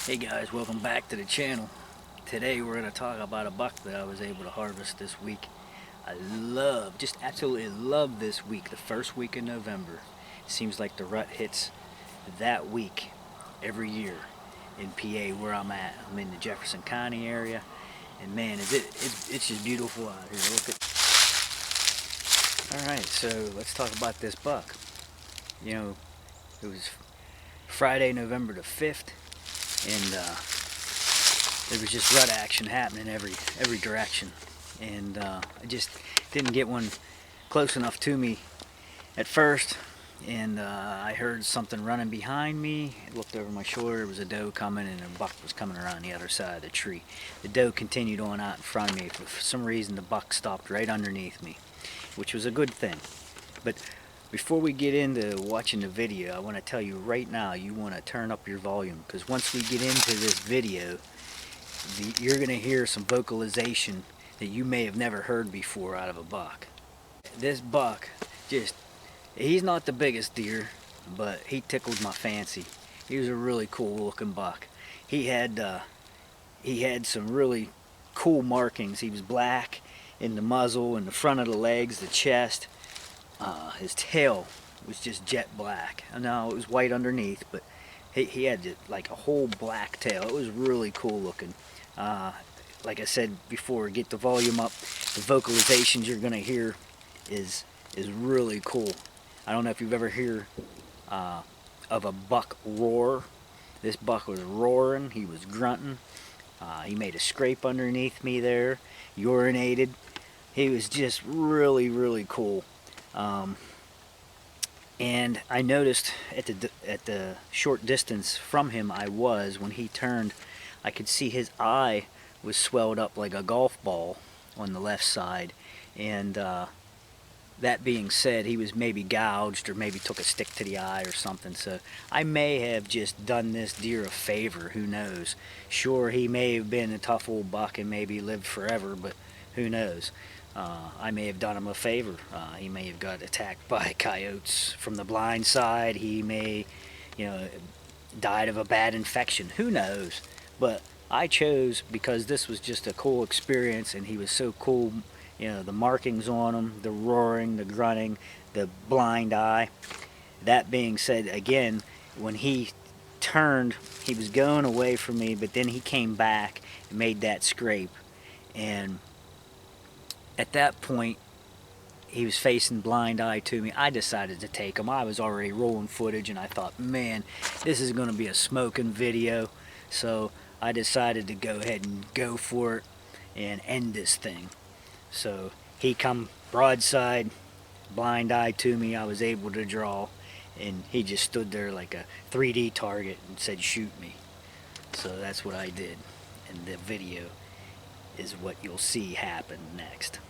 Hey guys, welcome back to the channel. Today we're going to talk about a buck that I was able to harvest this week. Just absolutely love this week, the first week in November. It seems like the rut hits that week every year in PA where I'm at. I'm in the Jefferson County area, and man, it's just beautiful out here. Look at. All right, so let's talk about this buck. You know, it was Friday, November the 5th, and there was just rut action happening every direction, and I just didn't get one close enough to me at first, and I heard something running behind me. I looked over my shoulder. There was a doe coming, and a buck was coming around the other side of the tree. The doe continued on out in front of me. For some reason, the buck stopped right underneath me, which was a good thing. But before we get into watching the video, I want to tell you right now, you want to turn up your volume, because once we get into this video, you're going to hear some vocalization that you may have never heard before out of a buck. This buck, he's not the biggest deer, but he tickled my fancy. He was a really cool looking buck. He had some really cool markings. He was black in the muzzle and the front of the legs, the chest. His tail was just jet black. No, it was white underneath, but he had like a whole black tail. It was really cool looking. Like I said before, get the volume up. The vocalizations you're gonna hear is really cool. I don't know if you've ever heard of a buck roar. This buck was roaring. He was grunting. He made a scrape underneath me there. Urinated. He was just really cool. And I noticed at the short distance from him when he turned, I could see his eye was swelled up like a golf ball on the left side. And that being said, he was maybe gouged or maybe took a stick to the eye or something. So I may have just done this deer a favor. Who knows? Sure, he may have been a tough old buck and maybe lived forever, but who knows? I may have done him a favor. He may have got attacked by coyotes from the blind side. He may, died of a bad infection. Who knows? But I chose because this was just a cool experience, and he was so cool. The markings on him, the roaring, the grunting, the blind eye. That being said, again, when he turned, he was going away from me, but then he came back and made that scrape. And at that point, he was facing blind eye to me. I decided to take him. I was already rolling footage, and I thought, man, this is going to be a smoking video. So I decided to go ahead and go for it and end this thing. So he come broadside, blind eye to me. I was able to draw, and he just stood there like a 3D target and said, shoot me. So that's what I did, and the video is what you'll see happen next.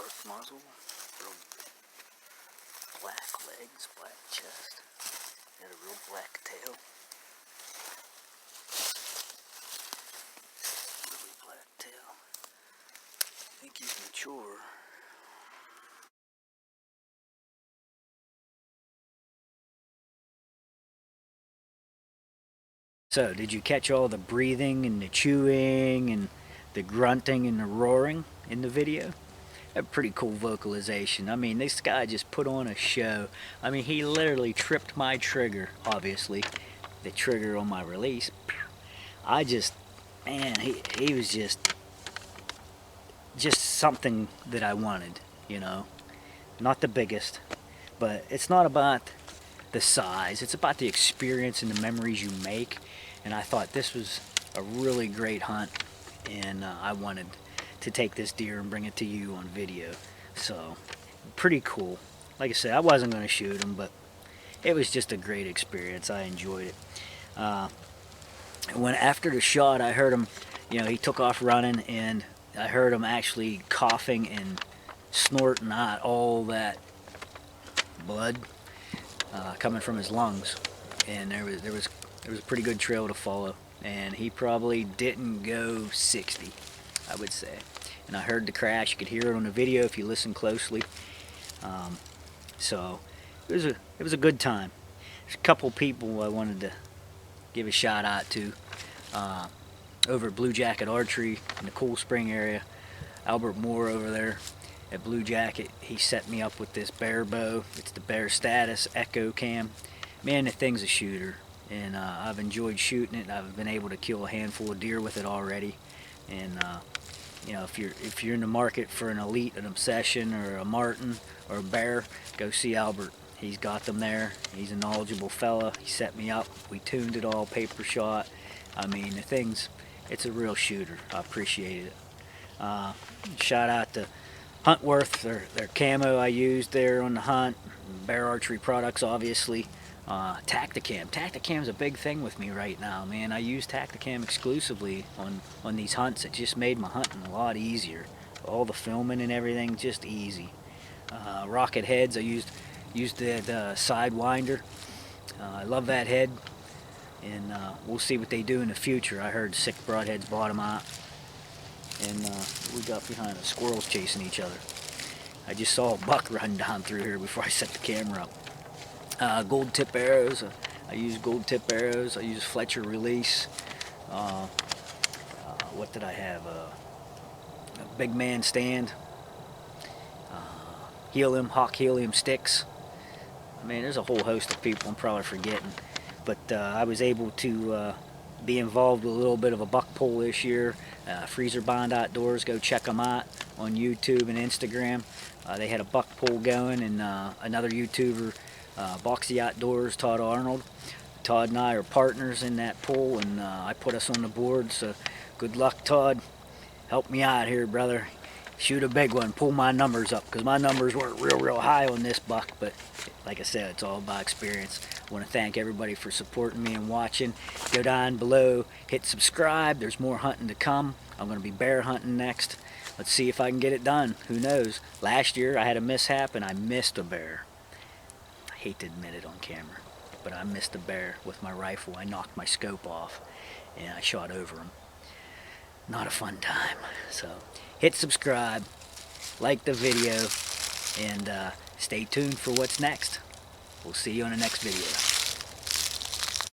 dark muzzle, real black legs, black chest, got a real black tail. Really black tail. I think he's mature. So, did you catch all the breathing and the chewing and the grunting and the roaring in the video? A pretty cool vocalization. I mean, this guy just put on a show. I mean, he literally tripped my trigger, obviously, the trigger on my release. I just, man, he was just something that I wanted, you know. Not the biggest, but it's not about the size. It's about the experience and the memories you make. And I thought this was a really great hunt, and I wanted to take this deer and bring it to you on video. So, pretty cool. Like I said, I wasn't going to shoot him, but it was just a great experience. I enjoyed it. When after the shot, I heard him, you know, he took off running, and I heard him actually coughing and snorting out all that blood coming from his lungs, and there was a pretty good trail to follow, and he probably didn't go 60, I would say. And I heard the crash. You could hear it on the video if you listen closely. So it was a good time. There's a couple people I wanted to give a shout out to over at Blue Jacket Archery in the Cool Spring area. Albert Moore over there at Blue Jacket, he set me up with this bear bow. It's the Bear Status Echo Cam. Man, the thing's a shooter, and I've enjoyed shooting it. I've been able to kill a handful of deer with it already. And you know, if you're in the market for an elite, an obsession, or a marten, or a bear, go see Albert. He's got them there. He's a knowledgeable fella. He set me up. We tuned it all, paper shot. I mean, the thing's, it's a real shooter. I appreciate it. Shout out to Huntworth, their camo I used there on the hunt. Bear Archery Products, obviously. Tacticam. Tacticam's a big thing with me right now, man. I use Tacticam exclusively on these hunts. It just made my hunting a lot easier. All the filming and everything, just easy. Rocket heads, I used the Sidewinder. I love that head, and we'll see what they do in the future. I heard sick broadheads bottom out, and we got behind us, squirrels chasing each other. I just saw a buck run down through here before I set the camera up. Gold tip arrows. I use gold tip arrows. I use Fletcher release. What did I have? A big man stand. Hawk helium sticks. I mean, there's a whole host of people I'm probably forgetting. But I was able to be involved with a little bit of a buck pull this year. Freezer Bond Outdoors, go check them out on YouTube and Instagram. They had a buck pull going, and another YouTuber, Boxy Outdoors, Todd Arnold. Todd and I are partners in that pull, and I put us on the board. So good luck, Todd. Help me out here, brother. Shoot a big one. Pull my numbers up, because my numbers weren't real high on this buck. But like I said, it's all about experience. I want to thank everybody for supporting me and watching. Go down below, hit subscribe. There's more hunting to come. I'm going to be bear hunting next. Let's see if I can get it done. Who knows? Last year I had a mishap and I missed a bear. I hate to admit it on camera, but I missed a bear with my rifle. I knocked my scope off and I shot over him. Not a fun time. So hit subscribe, like the video, and stay tuned for what's next. We'll see you on the next video.